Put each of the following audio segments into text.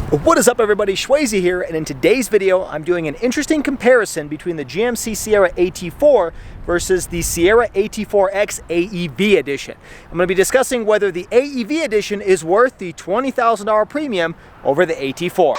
What is up, everybody? Swayze here, and in today's video I'm doing an interesting comparison between the GMC Sierra AT4 versus the Sierra AT4X AEV Edition. I'm going to be discussing whether the AEV Edition is worth the $20,000 premium over the AT4.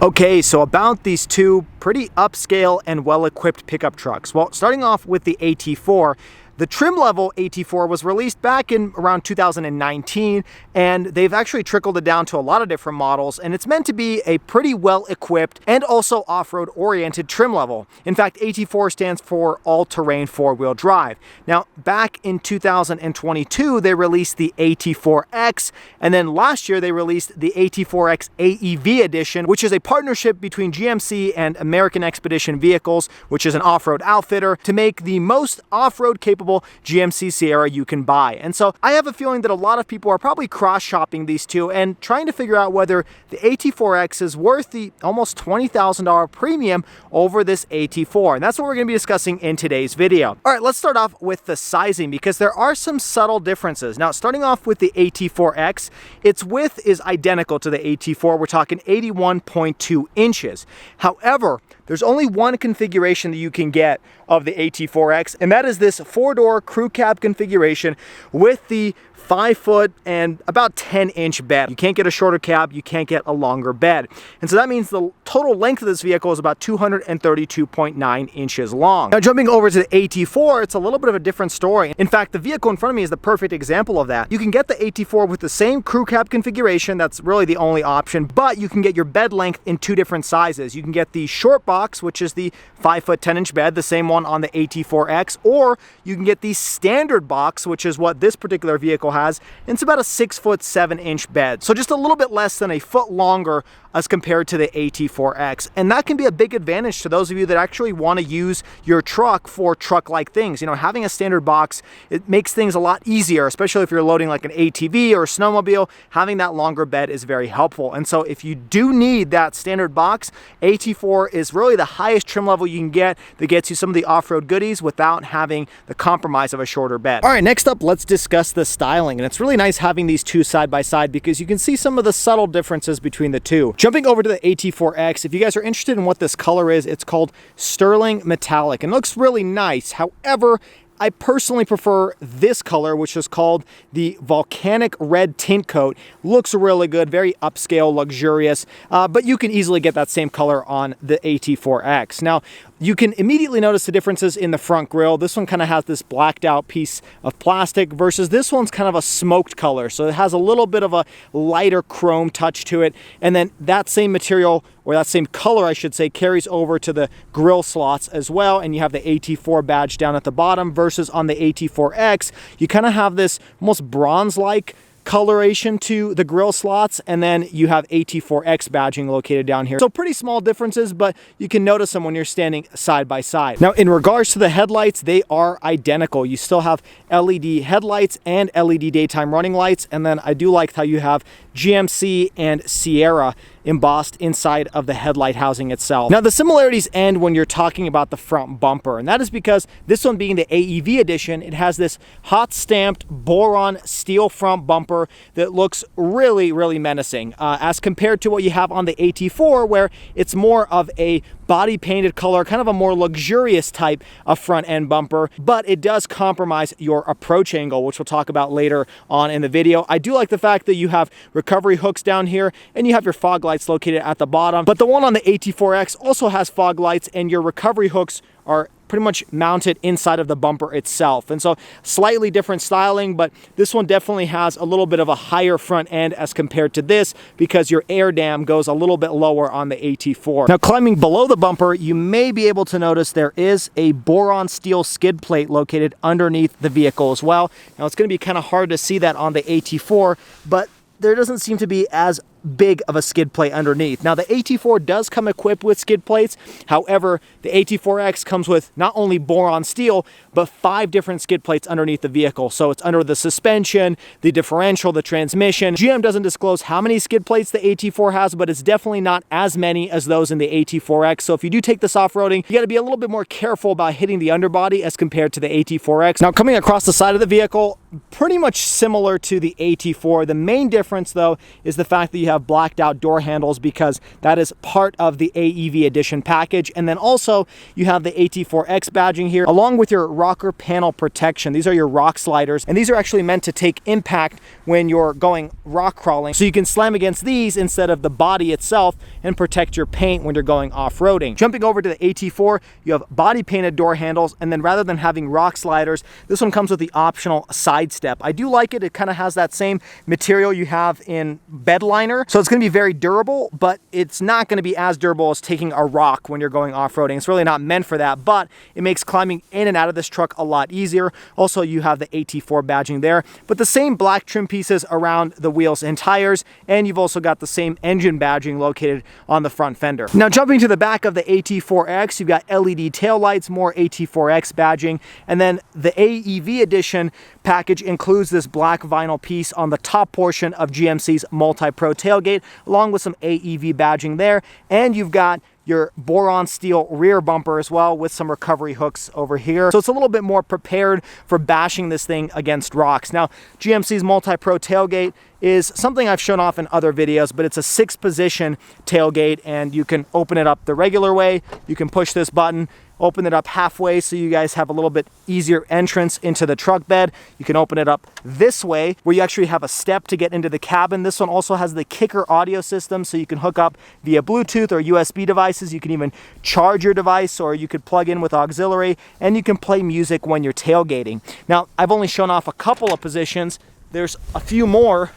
Okay, so about these two pretty upscale and well-equipped pickup trucks. Well, starting off with the AT4, the trim level AT4 was released back in around 2019, and they've actually trickled it down to a lot of different models, and it's meant to be a pretty well-equipped and also off-road oriented trim level. In fact, AT4 stands for all-terrain four-wheel drive. Now, back in 2022, they released the AT4X, and then last year they released the AT4X AEV Edition, which is a partnership between GMC and American Expedition Vehicles, which is an off-road outfitter, to make the most off-road capable GMC Sierra you can buy. And so I have a feeling that a lot of people are probably cross-shopping these two and trying to figure out whether the AT4X is worth the almost $20,000 premium over this AT4. And that's what we're going to be discussing in today's video. All right, let's start off with the sizing because there are some subtle differences. Now, starting off with the AT4X, its width is identical to the AT4. We're talking 81.2 inches. However, there's only one configuration that you can get of the AT4X, and that is this four-door crew cab configuration with the 5-foot and about 10-inch bed. You can't get a shorter cab, you can't get a longer bed. And so that means the total length of this vehicle is about 232.9 inches long. Now, jumping over to the AT4, it's a little bit of a different story. In fact, the vehicle in front of me is the perfect example of that. You can get the AT4 with the same crew cab configuration, that's really the only option, but you can get your bed length in two different sizes. You can get the short box, which is the 5-foot 10-inch bed, the same one on the AT4X, or you can get the standard box, which is what this particular vehicle has. And it's about a 6-foot 7-inch bed. So just a little bit less than a foot longer as compared to the AT4X. And that can be a big advantage to those of you that actually want to use your truck for truck-like things. You know, having a standard box, it makes things a lot easier, especially if you're loading like an ATV or a snowmobile. Having that longer bed is very helpful. And so if you do need that standard box, AT4 is really the highest trim level you can get that gets you some of the off-road goodies without having the compromise of a shorter bed. All right, next up, let's discuss the styling. And it's really nice having these two side by side because you can see some of the subtle differences between the two. Jumping over to the AT4X, if you guys are interested in what this color is, it's called Sterling Metallic and it looks really nice. However, I personally prefer this color, which is called the Volcanic Red Tint Coat. Looks really good, very upscale, luxurious, but you can easily get that same color on the AT4X. Now, you can immediately notice the differences in the front grille. This one kind of has this blacked out piece of plastic versus this one's kind of a smoked color. So it has a little bit of a lighter chrome touch to it. And then that same material, or that same color, I should say, carries over to the grille slots as well. And you have the AT4 badge down at the bottom versus on the AT4X, you kind of have this almost bronze-like coloration to the grille slots, and then you have AT4X badging located down here. So pretty small differences, but you can notice them when you're standing side by side. Now, in regards to the headlights, they are identical. You still have LED headlights and LED daytime running lights, and then I do like how you have GMC and Sierra embossed inside of the headlight housing itself. Now, the similarities end when you're talking about the front bumper, and that is because this one being the AEV edition, it has this hot stamped boron steel front bumper that looks really, really menacing as compared to what you have on the AT4, where it's more of a body painted color, kind of a more luxurious type of front end bumper, but it does compromise your approach angle, which we'll talk about later on in the video. I do like the fact that you have recovery hooks down here and you have your fog lights located at the bottom, but the one on the AT4X also has fog lights and your recovery hooks are pretty much mounted inside of the bumper itself. And so slightly different styling, but this one definitely has a little bit of a higher front end as compared to this because your air dam goes a little bit lower on the AT4. Now, climbing below the bumper, you may be able to notice there is a boron steel skid plate located underneath the vehicle as well. Now, it's going to be kind of hard to see that on the AT4, but there doesn't seem to be as big of a skid plate underneath. Now the AT4 does come equipped with skid plates. However, the AT4X comes with not only boron steel, but 5 different skid plates underneath the vehicle. So it's under the suspension, the differential, the transmission. GM doesn't disclose how many skid plates the AT4 has, but it's definitely not as many as those in the AT4X. So if you do take this off-roading, you got to be a little bit more careful about hitting the underbody as compared to the AT4X. Now coming across the side of the vehicle, pretty much similar to the AT4. The main difference though is the fact that you have blacked out door handles, because that is part of the AEV Edition package. And then also you have the AT4X badging here, along with your rocker panel protection. These are your rock sliders, and these are actually meant to take impact when you're going rock crawling. So you can slam against these instead of the body itself and protect your paint when you're going off-roading. Jumping over to the AT4, you have body painted door handles, and then rather than having rock sliders, this one comes with the optional side step. I do like it. It kind of has that same material you have in bed liner. So it's going to be very durable, but it's not going to be as durable as taking a rock when you're going off-roading. It's really not meant for that, but it makes climbing in and out of this truck a lot easier. Also, you have the AT4 badging there, but the same black trim pieces around the wheels and tires, and you've also got the same engine badging located on the front fender. Now jumping to the back of the AT4X, you've got LED taillights, more AT4X badging, and then the AEV Edition package includes this black vinyl piece on the top portion of GMC's multi-pro tailgate, along with some AEV badging there, and you've got your boron steel rear bumper as well with some recovery hooks over here. So it's a little bit more prepared for bashing this thing against rocks. Now, GMC's multi-pro tailgate is something I've shown off in other videos, but it's a 6-position tailgate, and you can open it up the regular way. You can push this button, open it up halfway so you guys have a little bit easier entrance into the truck bed. You can open it up this way where you actually have a step to get into the cabin. This one also has the kicker audio system, so you can hook up via Bluetooth or USB devices. You can even charge your device, or you could plug in with auxiliary, and you can play music when you're tailgating. Now, I've only shown off a couple of positions. There's a few more.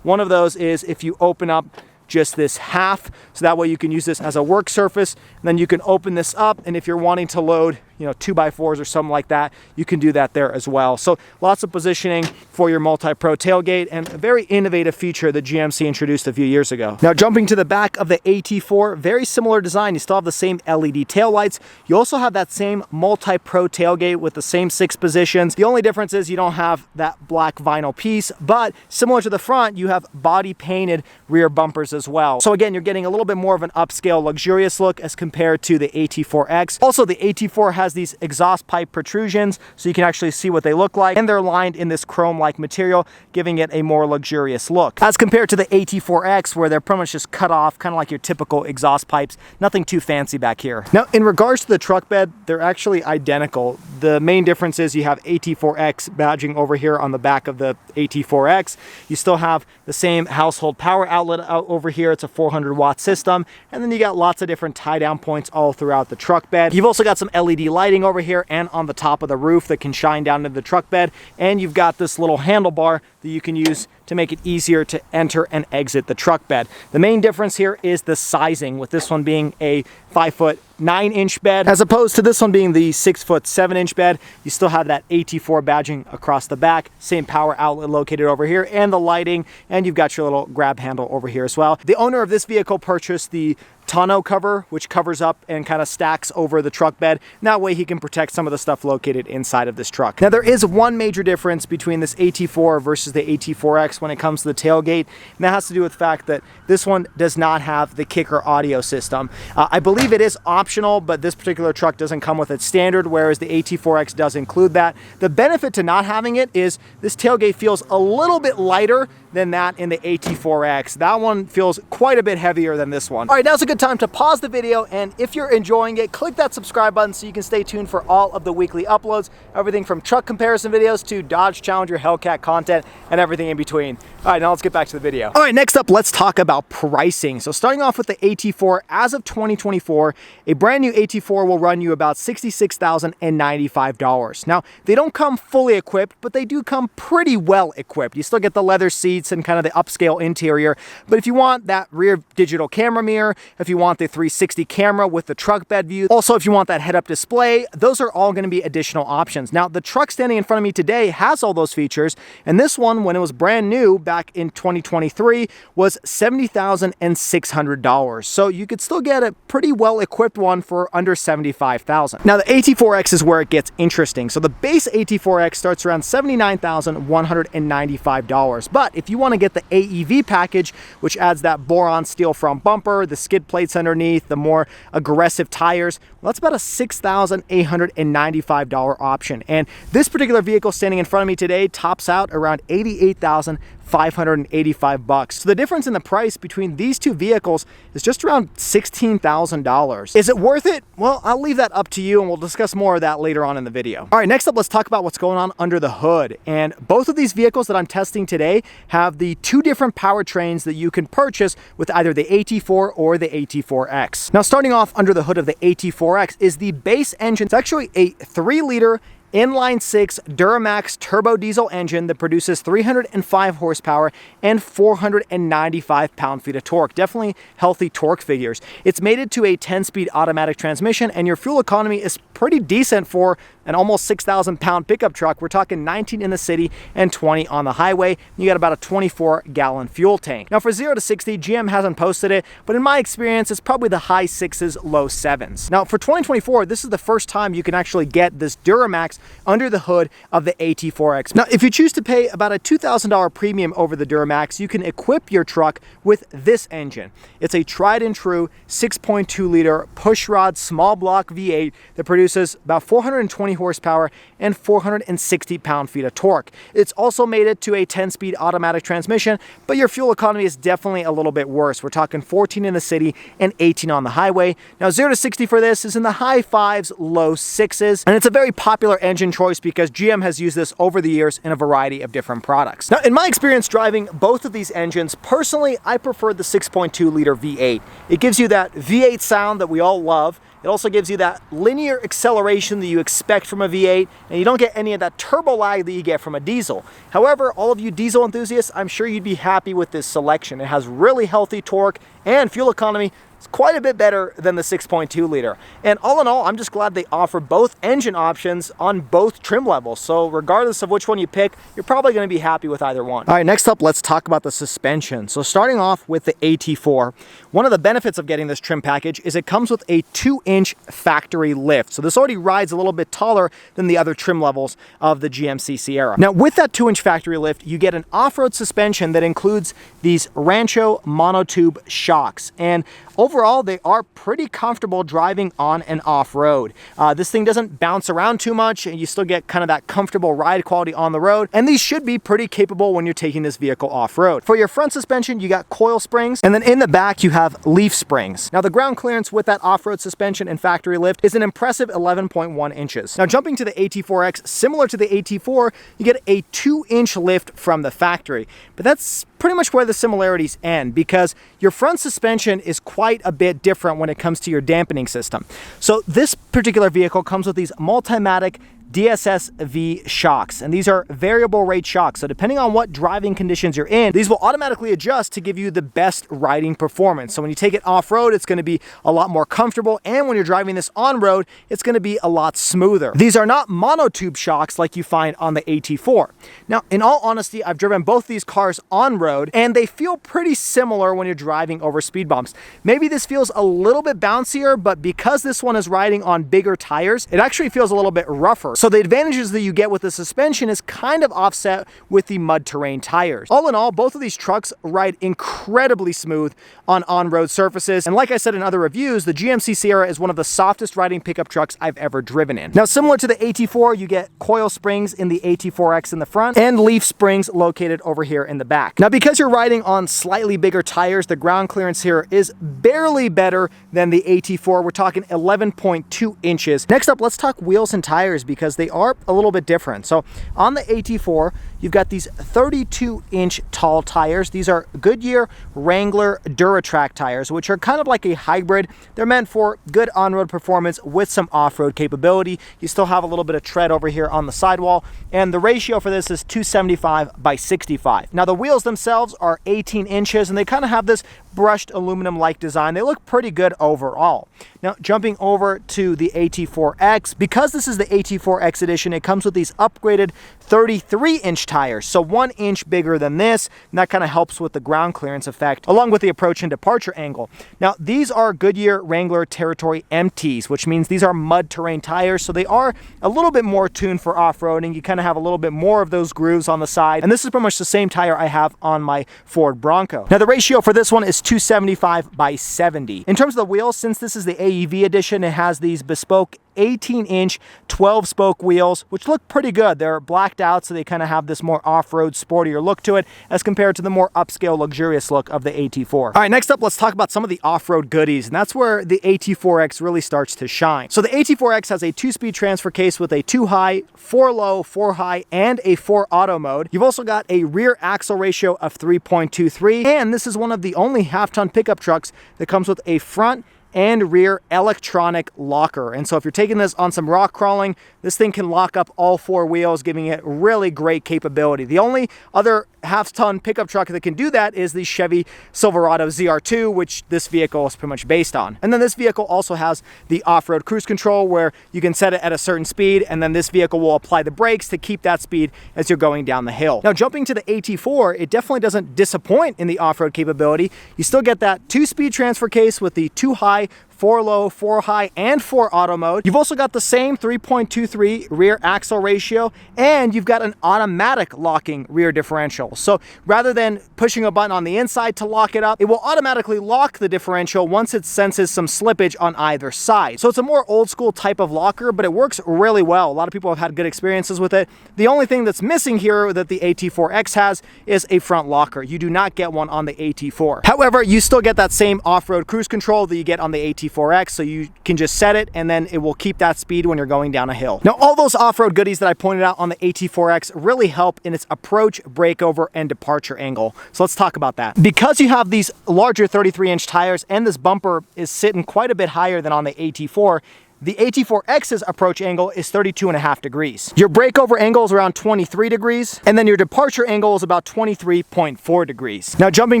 One of those is if you open up just this half, so that way you can use this as a work surface, and then you can open this up, and if you're wanting to load 2x4s or something like that, you can do that there as well. So lots of positioning for your multi-pro tailgate, and a very innovative feature that GMC introduced a few years ago. Now jumping to the back of the AT4, very similar design. You still have the same LED taillights. You also have that same multi-pro tailgate with the same 6 positions. The only difference is you don't have that black vinyl piece, but similar to the front, you have body painted rear bumpers as well. So again, you're getting a little bit more of an upscale, luxurious look as compared to the AT4X. Also, the AT4 has these exhaust pipe protrusions, so you can actually see what they look like, and they're lined in this chrome-like material, giving it a more luxurious look. As compared to the AT4X, where they're pretty much just cut off, kind of like your typical exhaust pipes. Nothing too fancy back here. Now, in regards to the truck bed, they're actually identical. The main difference is you have AT4X badging over here on the back of the AT4X. You still have the same household power outlet out over here. It's a 400-watt system, and then you got lots of different tie-down points all throughout the truck bed. You've also got some LED lighting over here and on the top of the roof that can shine down into the truck bed, and you've got this little handlebar that you can use to make it easier to enter and exit the truck bed. The main difference here is the sizing, with this one being a 5'9" bed as opposed to this one being the 6'7" bed. You still have that AT4 badging across the back, same power outlet located over here, and the lighting, and you've got your little grab handle over here as well. The owner of this vehicle purchased the tonneau cover, which covers up and kind of stacks over the truck bed. And that way he can protect some of the stuff located inside of this truck. Now, there is one major difference between this AT4 versus the AT4X when it comes to the tailgate, and that has to do with the fact that this one does not have the kicker audio system. I believe it is optional, but this particular truck doesn't come with it standard, whereas the AT4X does include that. The benefit to not having it is this tailgate feels a little bit lighter than that in the AT4X. That one feels quite a bit heavier than this one. All right, now's a good time to pause the video, and if you're enjoying it, click that subscribe button so you can stay tuned for all of the weekly uploads, everything from truck comparison videos to Dodge Challenger Hellcat content and everything in between. All right, now let's get back to the video. All right, next up, let's talk about pricing. So starting off with the AT4, as of 2024, a brand new AT4 will run you about $66,095. Now, they don't come fully equipped, but they do come pretty well equipped. You still get the leather seats and kind of the upscale interior, but if you want that rear digital camera mirror, if you want the 360 camera with the truck bed view, also if you want that head-up display, those are all going to be additional options. Now, the truck standing in front of me today has all those features, and this one one when it was brand new back in 2023 was $70,600. So you could still get a pretty well equipped one for under $75,000. Now the AT4X is where it gets interesting. So the base AT4X starts around $79,195. But if you want to get the AEV package, which adds that boron steel front bumper, the skid plates underneath, the more aggressive tires, well, that's about a $6,895 option. And this particular vehicle standing in front of me today tops out around $88,585. So the difference in the price between these two vehicles is just around $16,000. Is it worth it? Well, I'll leave that up to you, and we'll discuss more of that later on in the video. All right, next up, let's talk about what's going on under the hood. And both of these vehicles that I'm testing today have the two different powertrains that you can purchase with either the AT4 or the AT4X. Now, starting off under the hood of the AT4X is the base engine. It's actually a 3-liter inline-6 Duramax turbo diesel engine that produces 305 horsepower and 495 pound-feet of torque. Definitely healthy torque figures. It's mated to a 10-speed automatic transmission, and your fuel economy is pretty decent for an almost 6,000 pound pickup truck. We're talking 19 in the city and 20 on the highway. You got about a 24-gallon fuel tank. Now for 0 to 60, GM hasn't posted it, but in my experience, it's probably the high 6s, low 7s. Now for 2024, this is the first time you can actually get this Duramax under the hood of the AT4X. Now, if you choose to pay about a $2,000 premium over the Duramax, you can equip your truck with this engine. It's a tried and true 6.2 liter pushrod small block V8 that produces about 420 horsepower and 460 pound-feet of torque. It's also mated to a 10-speed automatic transmission, but your fuel economy is definitely a little bit worse. We're talking 14 in the city and 18 on the highway. Now 0 to 60 for this is in the high 5s, low 6s, and it's a very popular engine choice because GM has used this over the years in a variety of different products. Now, in my experience driving both of these engines, personally, I prefer the 6.2 liter V8. It gives you that V8 sound that we all love. It also gives you that linear acceleration that you expect from a V8, and you don't get any of that turbo lag that you get from a diesel. However, all of you diesel enthusiasts, I'm sure you'd be happy with this selection. It has really healthy torque and fuel economy. It's quite a bit better than the 6.2 liter. And all in all, I'm just glad they offer both engine options on both trim levels. So regardless of which one you pick, you're probably going to be happy with either one. All right, next up, let's talk about the suspension. So starting off with the AT4, one of the benefits of getting this trim package is it comes with a 2-inch factory lift. So this already rides a little bit taller than the other trim levels of the GMC Sierra. Now with that 2-inch factory lift, you get an off-road suspension that includes these Rancho monotube shocks. And overall, they are pretty comfortable driving on and off-road. This thing doesn't bounce around too much, and you still get kind of that comfortable ride quality on the road, and these should be pretty capable when you're taking this vehicle off-road. For your front suspension, you got coil springs, and then in the back, you have leaf springs. Now, the ground clearance with that off-road suspension and factory lift is an impressive 11.1 inches. Now, jumping to the AT4X, similar to the AT4, you get a 2-inch lift from the factory, but that's pretty much where the similarities end, because your front suspension is quite a bit different when it comes to your dampening system. So this particular vehicle comes with these Multimatic DSS-V shocks, and these are variable rate shocks. So depending on what driving conditions you're in, these will automatically adjust to give you the best riding performance. So when you take it off-road, it's going to be a lot more comfortable, and when you're driving this on-road, it's going to be a lot smoother. These are not monotube shocks like you find on the AT4. Now, in all honesty, I've driven both these cars on-road, and they feel pretty similar when you're driving over speed bumps. Maybe this feels a little bit bouncier, but because this one is riding on bigger tires, it actually feels a little bit rougher. So the advantages that you get with the suspension is kind of offset with the mud terrain tires. All in all, both of these trucks ride incredibly smooth on on-road surfaces. And like I said in other reviews, the GMC Sierra is one of the softest riding pickup trucks I've ever driven in. Now, similar to the AT4, you get coil springs in the AT4X in the front and leaf springs located over here in the back. Now, because you're riding on slightly bigger tires, the ground clearance here is barely better than the AT4. We're talking 11.2 inches. Next up, let's talk wheels and tires, because they are a little bit different. So on the AT4, you've got these 32-inch tall tires. These are Goodyear Wrangler DuraTrack tires, which are kind of like a hybrid. They're meant for good on-road performance with some off-road capability. You still have a little bit of tread over here on the sidewall, and the ratio for this is 275 by 65. Now, the wheels themselves are 18 inches, and they kind of have this brushed aluminum-like design. They look pretty good overall. Now, jumping over to the AT4X, because this is the AT4X edition, it comes with these upgraded 33-inch tires, so 1 inch bigger than this, and that kind of helps with the ground clearance effect, along with the approach and departure angle. Now, these are Goodyear Wrangler Territory MTs, which means these are mud terrain tires, so they are a little bit more tuned for off-roading. You kind of have a little bit more of those grooves on the side, and this is pretty much the same tire I have on my Ford Bronco. Now, the ratio for this one is 275/70. In terms of the wheels, since this is the AEV edition, it has these bespoke 18-inch 12-spoke wheels, which look pretty good. They're blacked out, so they kind of have this more off-road sportier look to it as compared to the more upscale luxurious look of the AT4. All right, next up, let's talk about some of the off-road goodies, and that's where the AT4X really starts to shine. So the AT4X has a 2-speed transfer case with a 2-high, 4-low, 4-high, and a 4-auto mode. You've also got a rear axle ratio of 3.23, and this is one of the only half-ton pickup trucks that comes with a front and rear electronic locker. And so if you're taking this on some rock crawling, this thing can lock up all 4 wheels, giving it really great capability. The only other half-ton pickup truck that can do that is the Chevy Silverado ZR2, which this vehicle is pretty much based on. And then this vehicle also has the off-road cruise control, where you can set it at a certain speed, and then this vehicle will apply the brakes to keep that speed as you're going down the hill. Now, jumping to the AT4, it definitely doesn't disappoint in the off-road capability. You still get that 2-speed transfer case with the 2-high, 4-low, 4-high, and 4-auto mode. You've also got the same 3.23 rear axle ratio, and you've got an automatic locking rear differential. So rather than pushing a button on the inside to lock it up, it will automatically lock the differential once it senses some slippage on either side. So it's a more old school type of locker, but it works really well. A lot of people have had good experiences with it. The only thing that's missing here that the AT4X has is a front locker. You do not get one on the AT4. However, you still get that same off-road cruise control that you get on the AT4X, so you can just set it and then it will keep that speed when you're going down a hill. Now, all those off-road goodies that I pointed out on the AT4X really help in its approach, breakover, and departure angle. So let's talk about that. Because you have these larger 33-inch tires and this bumper is sitting quite a bit higher than on the AT4, the AT4X's approach angle is 32.5 degrees. Your breakover angle is around 23 degrees, and then your departure angle is about 23.4 degrees. Now, jumping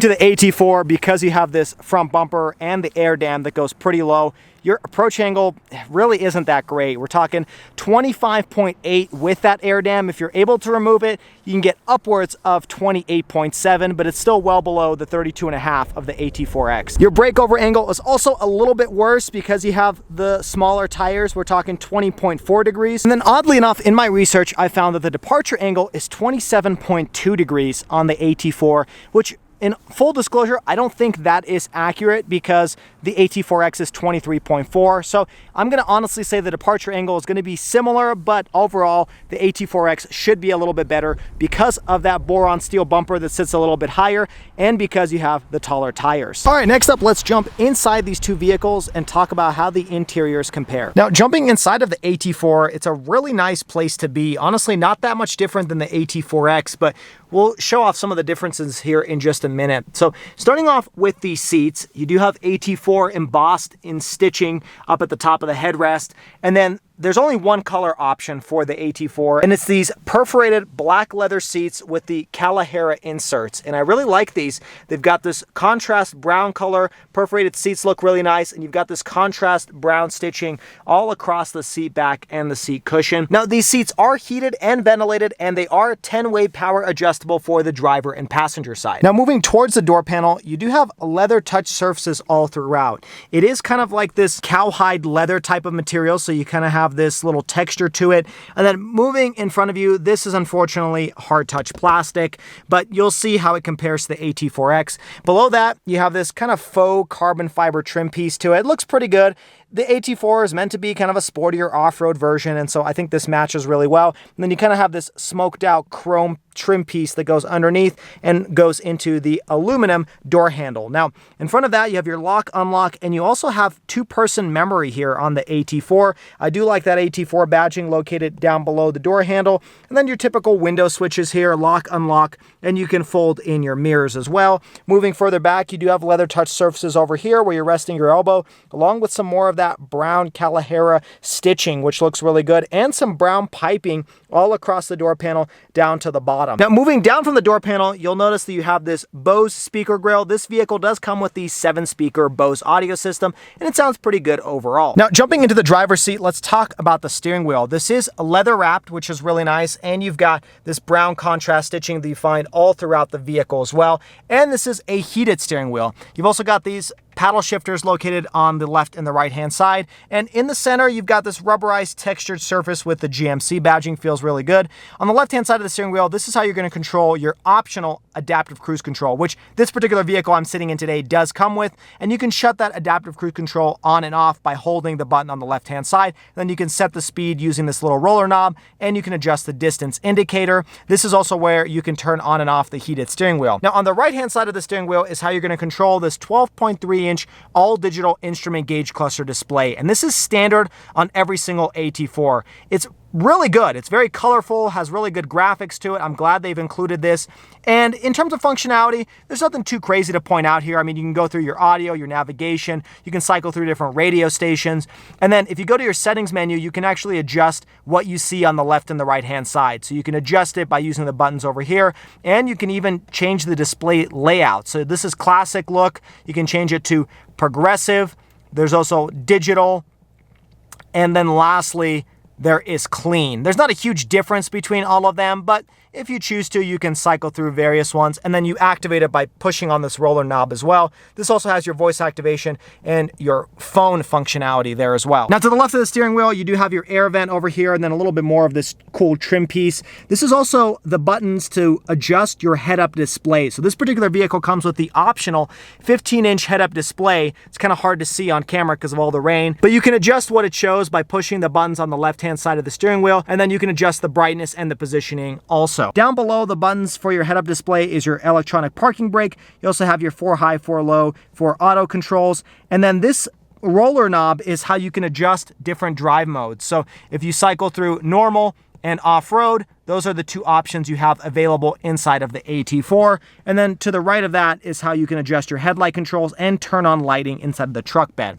to the AT4, because you have this front bumper and the air dam that goes pretty low, your approach angle really isn't that great. We're talking 25.8 with that air dam. If you're able to remove it, you can get upwards of 28.7, but it's still well below the 32.5 of the AT4X. Your breakover angle is also a little bit worse because you have the smaller tires. We're talking 20.4 degrees. And then oddly enough, in my research, I found that the departure angle is 27.2 degrees on the AT4, which, in full disclosure, I don't think that is accurate because the AT4X is 23.4. So I'm going to honestly say the departure angle is going to be similar, but overall the AT4X should be a little bit better because of that boron steel bumper that sits a little bit higher and because you have the taller tires. All right, next up, let's jump inside these two vehicles and talk about how the interiors compare. Now, jumping inside of the AT4, it's a really nice place to be. Honestly, not that much different than the AT4X, but we'll show off some of the differences here in just a minute. So starting off with the seats, you do have AT4 embossed in stitching up at the top of the headrest, and then there's only one color option for the AT4, and it's these perforated black leather seats with the Kalahara inserts. And I really like these. They've got this contrast brown color. Perforated seats look really nice, and you've got this contrast brown stitching all across the seat back and the seat cushion. Now, these seats are heated and ventilated, and they are 10-way power adjustable for the driver and passenger side. Now, moving towards the door panel, you do have leather touch surfaces all throughout. It is kind of like this cowhide leather type of material, so you kind of have this little texture to it. And then moving in front of you, this is unfortunately hard touch plastic, but you'll see how it compares to the AT4X. Below that, you have this kind of faux carbon fiber trim piece to it. It looks pretty good. The AT4 is meant to be kind of a sportier off-road version, and so I think this matches really well. And then you kind of have this smoked out chrome trim piece that goes underneath and goes into the aluminum door handle. Now, in front of that, you have your lock, unlock, and you also have two-person memory here on the AT4. I do like that AT4 badging located down below the door handle. And then your typical window switches here, lock, unlock, and you can fold in your mirrors as well. Moving further back, you do have leather touch surfaces over here where you're resting your elbow, along with some more of that brown Kalahara stitching, which looks really good, and some brown piping all across the door panel down to the bottom. bottom. Now, moving down from the door panel, you'll notice that you have this Bose speaker grill. This vehicle does come with the 7-speaker Bose audio system, and it sounds pretty good overall. Now, jumping into the driver's seat, let's talk about the steering wheel. This is leather wrapped, which is really nice, and you've got this brown contrast stitching that you find all throughout the vehicle as well. And this is a heated steering wheel. You've also got these paddle shifters located on the left and the right hand side, and in the center you've got this rubberized textured surface with the GMC badging. Feels really good. On the left hand side of the steering wheel, this is how you're going to control your optional adaptive cruise control, which this particular vehicle I'm sitting in today does come with, and you can shut that adaptive cruise control on and off by holding the button on the left hand side. Then you can set the speed using this little roller knob, and you can adjust the distance indicator. This is also where you can turn on and off the heated steering wheel. Now, on the right hand side of the steering wheel is how you're going to control this 12.3-inch all-digital instrument gauge cluster display, and this is standard on every single AT4. It's really good. It's very colorful, has really good graphics to it. I'm glad they've included this. And in terms of functionality, there's nothing too crazy to point out here. I mean, you can go through your audio, your navigation, you can cycle through different radio stations. And then if you go to your settings menu, you can actually adjust what you see on the left and the right hand side. So you can adjust it by using the buttons over here, and you can even change the display layout. So this is classic look. You can change it to progressive. There's also digital. And then lastly, there is clean. There's not a huge difference between all of them, but if you choose to, you can cycle through various ones, and then you activate it by pushing on this roller knob as well. This also has your voice activation and your phone functionality there as well. Now, to the left of the steering wheel, you do have your air vent over here, and then a little bit more of this cool trim piece. This is also the buttons to adjust your head-up display. So this particular vehicle comes with the optional 15-inch head-up display. It's kind of hard to see on camera because of all the rain, but you can adjust what it shows by pushing the buttons on the left-hand side of the steering wheel, and then you can adjust the brightness and the positioning also. Down below the buttons for your head-up display is your electronic parking brake. You also have your 4 high, 4 low for auto controls. And then this roller knob is how you can adjust different drive modes. So if you cycle through normal and off-road, those are the two options you have available inside of the AT4. And then to the right of that is how you can adjust your headlight controls and turn on lighting inside of the truck bed.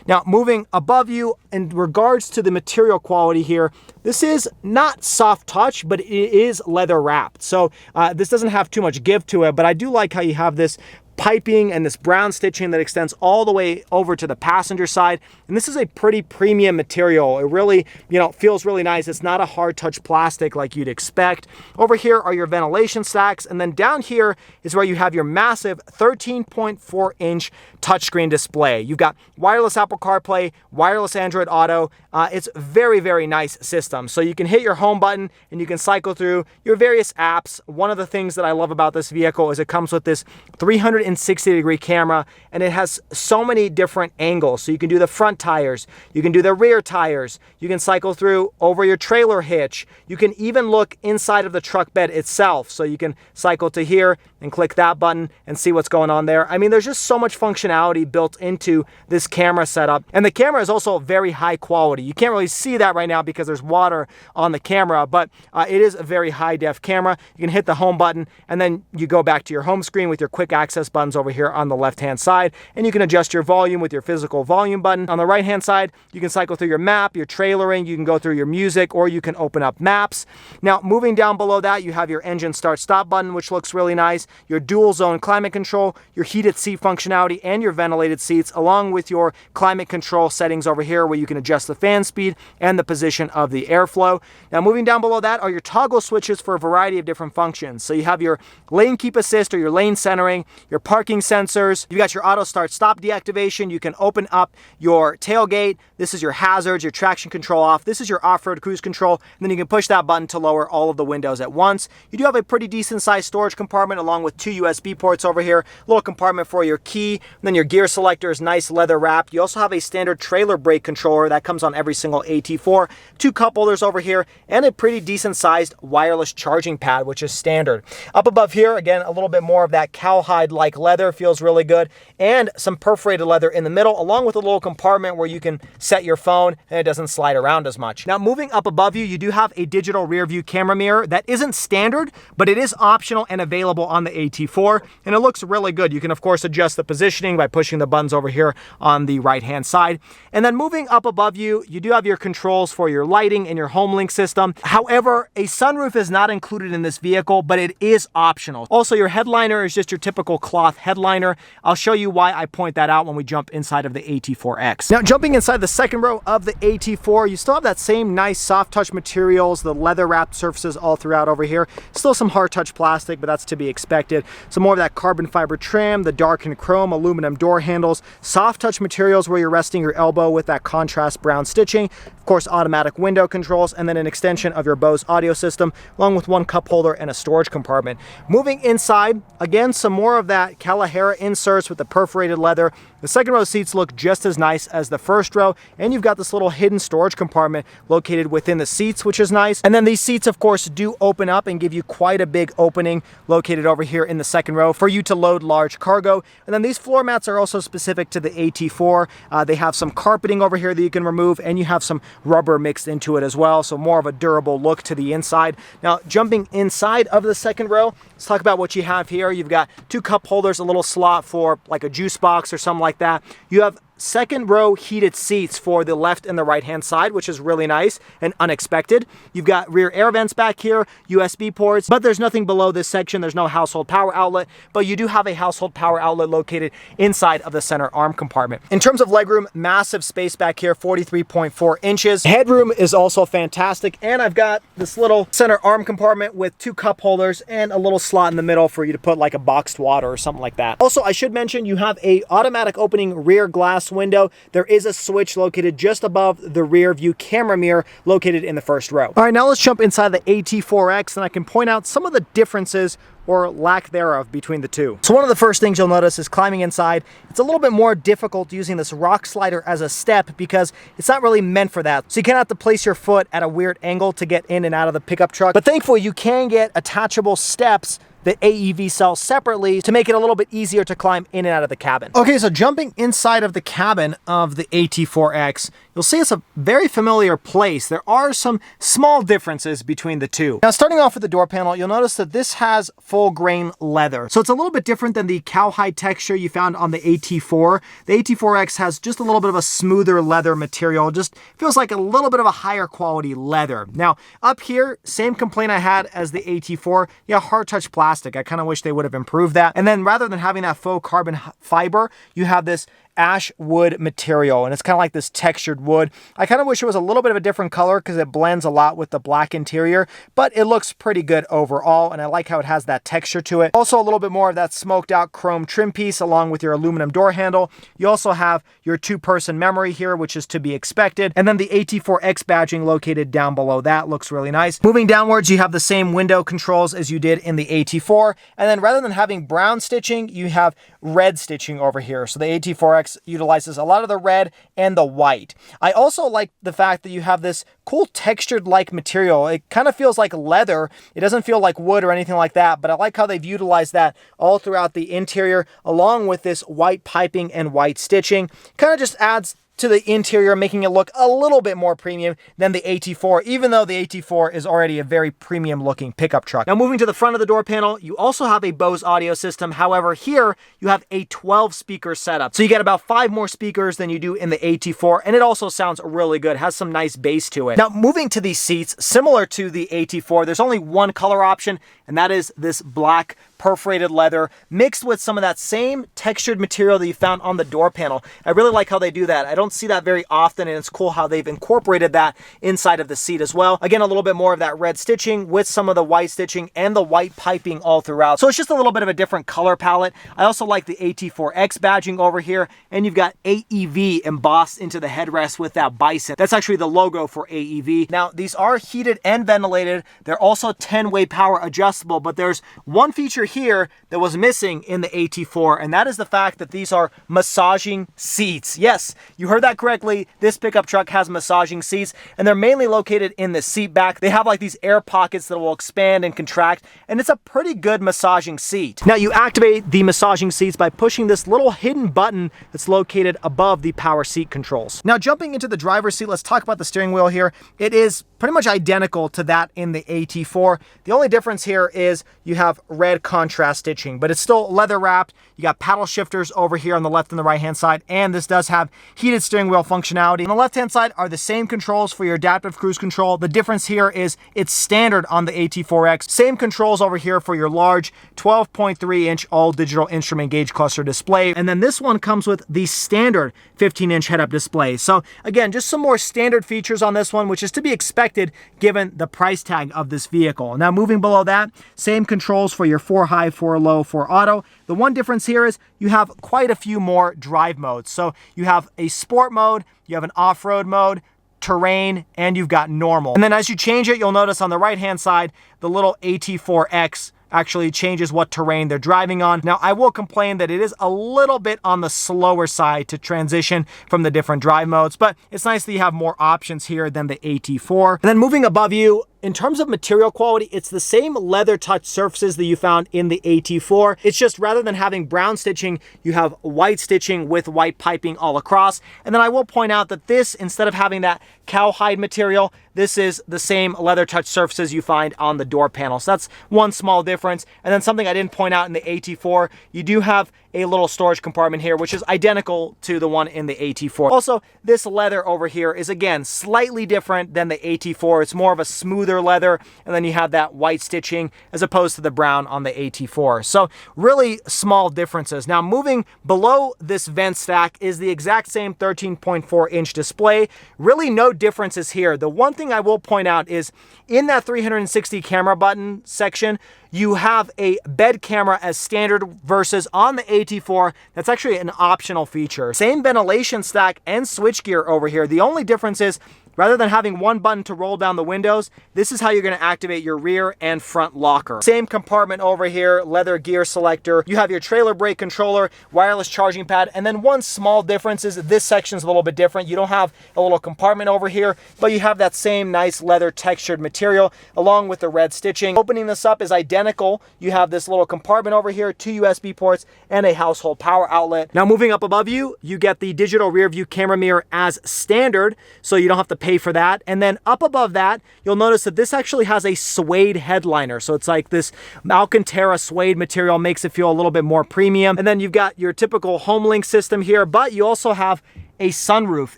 Now, moving above you, in regards to the material quality here, this is not soft touch, but it is leather wrapped. So this doesn't have too much give to it, but I do like how you have this piping and this brown stitching that extends all the way over to the passenger side. And this is a pretty premium material. It really, feels really nice. It's not a hard touch plastic like you'd expect. Over here are your ventilation stacks. And then down here is where you have your massive 13.4-inch touchscreen display. You've got wireless Apple CarPlay, wireless Android Auto. It's very, very nice system. So you can hit your home button and you can cycle through your various apps. One of the things that I love about this vehicle is it comes with this 360-degree camera, and it has so many different angles. So you can do the front tires, you can do the rear tires, you can cycle through over your trailer hitch, you can even look inside of the truck bed itself. So you can cycle to here and click that button and see what's going on there. I mean, there's just so much functionality built into this camera setup, and the camera is also very high quality. You can't really see that right now because there's water on the camera, but it is a very high def camera. You can hit the home button, and then you go back to your home screen with your quick access buttons over here on the left hand side, and you can adjust your volume with your physical volume button. On the right hand side, you can cycle through your map, your trailering, you can go through your music, or you can open up maps. Now, moving down below that, you have your engine start stop button, which looks really nice, your dual zone climate control, your heated seat functionality, and your ventilated seats, along with your climate control settings over here where you can adjust the fan speed and the position of the airflow. Now, moving down below that are your toggle switches for a variety of different functions. So you have your lane keep assist or your lane centering, your parking sensors, you got your auto start stop deactivation, you can open up your tailgate, this is your hazards, your traction control off, this is your off-road cruise control, and then you can push that button to lower all of the windows at once. You do have a pretty decent sized storage compartment along with 2 USB ports over here, a little compartment for your key, and then your gear selector is nice leather wrapped. You also have a standard trailer brake controller that comes on every single AT4, 2 cup holders over here, and a pretty decent sized wireless charging pad, which is standard. Up above here, again, a little bit more of that cowhide-like like leather, feels really good, and some perforated leather in the middle, along with a little compartment where you can set your phone and it doesn't slide around as much. Now, moving up above you do have a digital rear view camera mirror that isn't standard, but it is optional and available on the AT4, and it looks really good. You can, of course, adjust the positioning by pushing the buttons over here on the right-hand side. And then moving up above you do have your controls for your lighting and your home link system. However, a sunroof is not included in this vehicle, but it is optional. Also, your headliner is just your typical cloth headliner. I'll show you why I point that out when we jump inside of the AT4X. Now, jumping inside the second row of the AT4, you still have that same nice soft touch materials, the leather wrapped surfaces all throughout over here. Still some hard touch plastic, but that's to be expected. Some more of that carbon fiber trim, the darkened chrome, aluminum door handles, soft touch materials where you're resting your elbow with that contrast brown stitching, of course, automatic window controls, and then an extension of your Bose audio system, along with one cup holder and a storage compartment. Moving inside, again, some more of that Kalahara inserts with the perforated leather. The second row seats look just as nice as the first row, and you've got this little hidden storage compartment located within the seats, which is nice. And then these seats, of course, do open up and give you quite a big opening located over here in the second row for you to load large cargo. And then these floor mats are also specific to the AT4. They have some carpeting over here that you can remove, and you have some rubber mixed into it as well, so more of a durable look to the inside. Now, jumping inside of the second row, let's talk about what you have here. You've got two cup holders, a little slot for like a juice box or something like that. You have second row heated seats for the left and the right hand side, which is really nice and unexpected. You've got rear air vents back here, USB ports, but there's nothing below this section. There's no household power outlet, but you do have a household power outlet located inside of the center arm compartment. In terms of legroom, massive space back here, 43.4 inches. Headroom is also fantastic, and I've got this little center arm compartment with two cup holders and a little slot in the middle for you to put like a boxed water or something like that. Also, I should mention you have a automatic opening rear glass window. There is a switch located just above the rear view camera mirror located in the first row. All right, now let's jump inside the AT4X, and I can point out some of the differences or lack thereof between the two. So one of the first things you'll notice is climbing inside. It's a little bit more difficult using this rock slider as a step because it's not really meant for that. So you kind of have to place your foot at a weird angle to get in and out of the pickup truck. But thankfully, you can get attachable steps that AEV sells separately to make it a little bit easier to climb in and out of the cabin. Okay, so jumping inside of the cabin of the AT4X, you'll see it's a very familiar place. There are some small differences between the two. Now, starting off with the door panel, you'll notice that this has full grain leather. So it's a little bit different than the cowhide texture you found on the AT4. The AT4X has just a little bit of a smoother leather material. Just feels like a little bit of a higher quality leather. Now, up here, same complaint I had as the AT4. Yeah, hard touch plastic. I kind of wish they would have improved that. And then rather than having that faux carbon fiber, you have this ash wood material, and it's kind of like this textured wood. I kind of wish it was a little bit of a different color because it blends a lot with the black interior, but it looks pretty good overall, and I like how it has that texture to it. Also, a little bit more of that smoked out chrome trim piece along with your aluminum door handle. You also have your two-person memory here, which is to be expected, and then the AT4X badging located down below that looks really nice. Moving downwards, you have the same window controls as you did in the AT4, and then rather than having brown stitching, you have red stitching over here. So the AT4X utilizes a lot of the red and the white. I also like the fact that you have this cool textured like material. It kind of feels like leather. It doesn't feel like wood or anything like that, but I like how they've utilized that all throughout the interior along with this white piping and white stitching. Kind of just adds to the interior, making it look a little bit more premium than the AT4, even though the AT4 is already a very premium looking pickup truck. Now, moving to the front of the door panel, you also have a Bose audio system. However, here you have a 12 speaker setup. So you get about 5 more speakers than you do in the AT4, and it also sounds really good, has some nice bass to it. Now, moving to these seats, similar to the AT4, there's only one color option, and that is this black perforated leather mixed with some of that same textured material that you found on the door panel. I really like how they do that. I don't see that very often, and it's cool how they've incorporated that inside of the seat as well. Again, a little bit more of that red stitching with some of the white stitching and the white piping all throughout. So it's just a little bit of a different color palette. I also like the AT4X badging over here, and you've got AEV embossed into the headrest with that bison. That's actually the logo for AEV. Now, these are heated and ventilated. They're also 10-way power adjustable, adjustable, but there's one feature here that was missing in the AT4, and that is the fact that these are massaging seats. Yes, you heard that correctly. This pickup truck has massaging seats, and they're mainly located in the seat back. They have like these air pockets that will expand and contract, and it's a pretty good massaging seat. Now, you activate the massaging seats by pushing this little hidden button that's located above the power seat controls. Now, jumping into the driver's seat, let's talk about the steering wheel here. It is pretty much identical to that in the AT4. The only difference here is you have red contrast stitching, but it's still leather wrapped. You got paddle shifters over here on the left and the right hand side, and this does have heated steering wheel functionality. On the left hand side are the same controls for your adaptive cruise control. The difference here is it's standard on the AT4X. Same controls over here for your large 12.3-inch all digital instrument gauge cluster display, and then this one comes with the standard 15-inch head-up display. So again, just some more standard features on this one, which is to be expected given the price tag of this vehicle. Now, moving below that, same controls for your 4 high, 4 low, 4 auto. The one difference here is you have quite a few more drive modes. So you have a sport mode, you have an off-road mode, terrain, and you've got normal. And then as you change it, you'll notice on the right-hand side, the little AT4X actually changes what terrain they're driving on. Now, I will complain that it is a little bit on the slower side to transition from the different drive modes, but it's nice that you have more options here than the AT4. And then moving above you, in terms of material quality, it's the same leather touch surfaces that you found in the AT4. It's just rather than having brown stitching, you have white stitching with white piping all across. And then I will point out that this, instead of having that cowhide material, this is the same leather touch surfaces you find on the door panel. So that's one small difference. And then something I didn't point out in the AT4, you do have a little storage compartment here, which is identical to the one in the AT4. Also, this leather over here is, again, slightly different than the AT4. It's more of a smoother leather, and then you have that white stitching as opposed to the brown on the AT4. So really small differences. Now, moving below this vent stack is the exact same 13.4-inch display. Really no differences here. The one thing I will point out is in that 360 camera button section, you have a bed camera as standard versus on the AT4, that's actually an optional feature. Same ventilation stack and switchgear over here. The only difference is rather than having one button to roll down the windows, this is how you're going to activate your rear and front locker. Same compartment over here, leather gear selector. You have your trailer brake controller, wireless charging pad, and then one small difference is this section's a little bit different. You don't have a little compartment over here, but you have that same nice leather textured material along with the red stitching. Opening this up is identical. You have this little compartment over here, 2 USB ports, and a household power outlet. Now, moving up above you, you get the digital rear view camera mirror as standard, so you don't have to pay for that. And then up above that, you'll notice that this actually has a suede headliner. So it's like this Alcantara suede material, makes it feel a little bit more premium. And then you've got your typical HomeLink system here, but you also have a sunroof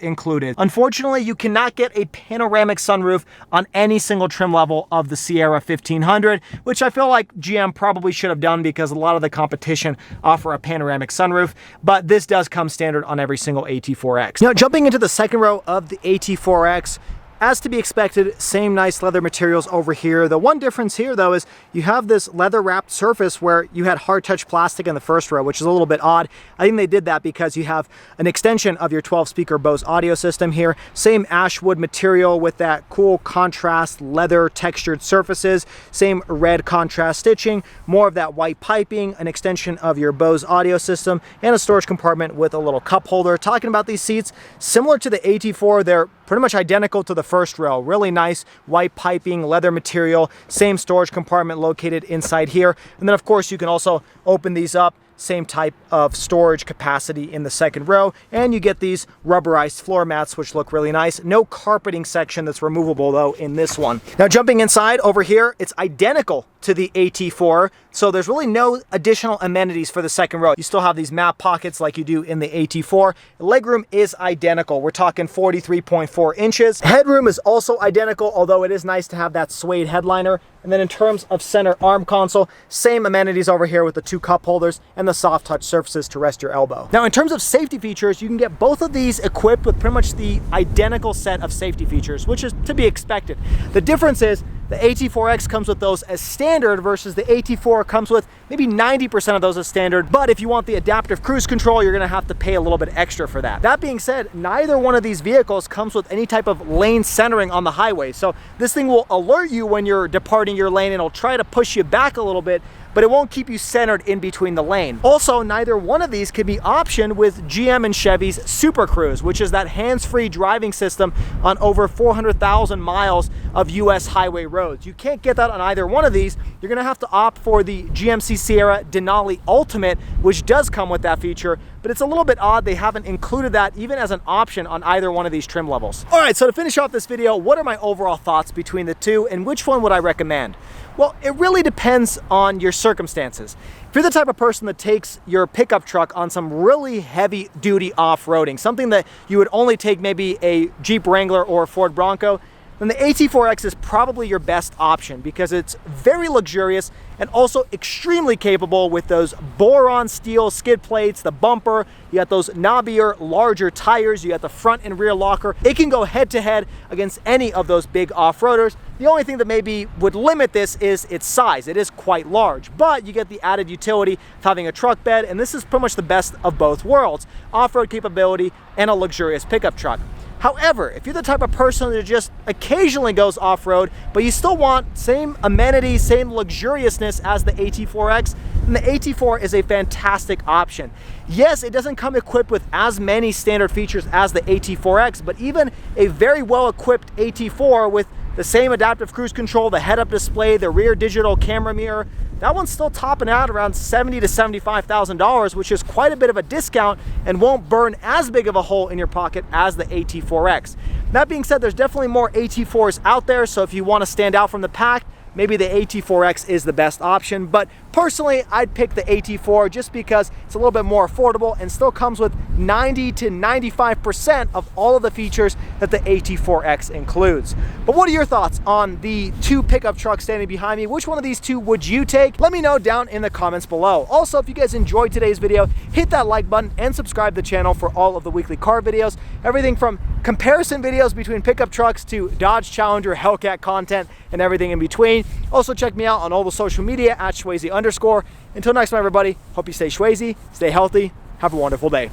included. Unfortunately, you cannot get a panoramic sunroof on any single trim level of the Sierra 1500, which I feel like GM probably should have done because a lot of the competition offer a panoramic sunroof, but this does come standard on every single AT4X. Now, jumping into the second row of the AT4X, as to be expected, same nice leather materials over here. The one difference here, though, is you have this leather wrapped surface where you had hard touch plastic in the first row, which is a little bit odd. I think they did that because you have an extension of your 12-speaker Bose audio system here. Same ashwood material with that cool contrast leather textured surfaces. Same red contrast stitching, more of that white piping, an extension of your Bose audio system, and a storage compartment with a little cup holder. Talking about these seats, similar to the AT4, they're pretty much identical to the first row. Really nice white piping, leather material, same storage compartment located inside here. And then of course you can also open these up, same type of storage capacity in the second row, and you get these rubberized floor mats which look really nice. No carpeting section that's removable though in this one. Now, jumping inside over here, it's identical to the AT4, so there's really no additional amenities for the second row. You still have these map pockets like you do in the AT4. The legroom is identical. We're talking 43.4 inches. Headroom is also identical, although it is nice to have that suede headliner. And then in terms of center arm console, same amenities over here with the 2 cup holders and the soft touch surfaces to rest your elbow. Now, in terms of safety features, you can get both of these equipped with pretty much the identical set of safety features, which is to be expected. The difference is The AT4X comes with those as standard versus the AT4 comes with maybe 90% of those as standard. But if you want the adaptive cruise control, you're gonna have to pay a little bit extra for that. That being said, neither one of these vehicles comes with any type of lane centering on the highway. So this thing will alert you when you're departing your lane and it'll try to push you back a little bit, but it won't keep you centered in between the lane. Also, neither one of these can be optioned with GM and Chevy's Super Cruise, which is that hands-free driving system on over 400,000 miles of US highway roads. You can't get that on either one of these. You're gonna have to opt for the GMC Sierra Denali Ultimate, which does come with that feature, but it's a little bit odd they haven't included that even as an option on either one of these trim levels. All right, so to finish off this video, what are my overall thoughts between the two and which one would I recommend? Well, it really depends on your circumstances. If you're the type of person that takes your pickup truck on some really heavy duty off-roading, something that you would only take maybe a Jeep Wrangler or a Ford Bronco, then the AT4X is probably your best option because it's very luxurious and also extremely capable with those boron steel skid plates, the bumper, you got those knobbier, larger tires, you got the front and rear locker. It can go head to head against any of those big off-roaders. The only thing that maybe would limit this is its size. It is quite large, but you get the added utility of having a truck bed, and this is pretty much the best of both worlds, off-road capability and a luxurious pickup truck. However, if you're the type of person that just occasionally goes off-road, but you still want same amenities, same luxuriousness as the AT4X, then the AT4 is a fantastic option. Yes, it doesn't come equipped with as many standard features as the AT4X, but even a very well-equipped AT4 with the same adaptive cruise control, the head-up display, the rear digital camera mirror, that one's still topping out around $70,000 to $75,000, which is quite a bit of a discount and won't burn as big of a hole in your pocket as the AT4X. That being said, there's definitely more AT4s out there, so if you want to stand out from the pack, maybe the AT4X is the best option, but personally, I'd pick the AT4 just because it's a little bit more affordable and still comes with 90 to 95% of all of the features that the AT4X includes. But what are your thoughts on the two pickup trucks standing behind me? Which one of these two would you take? Let me know down in the comments below. Also, if you guys enjoyed today's video, hit that like button and subscribe to the channel for all of the weekly car videos. Everything from comparison videos between pickup trucks to Dodge Challenger Hellcat content and everything in between. Also check me out on all the social media at Shwazy_. Until next time, everybody, hope you stay Shwazy, stay healthy, have a wonderful day.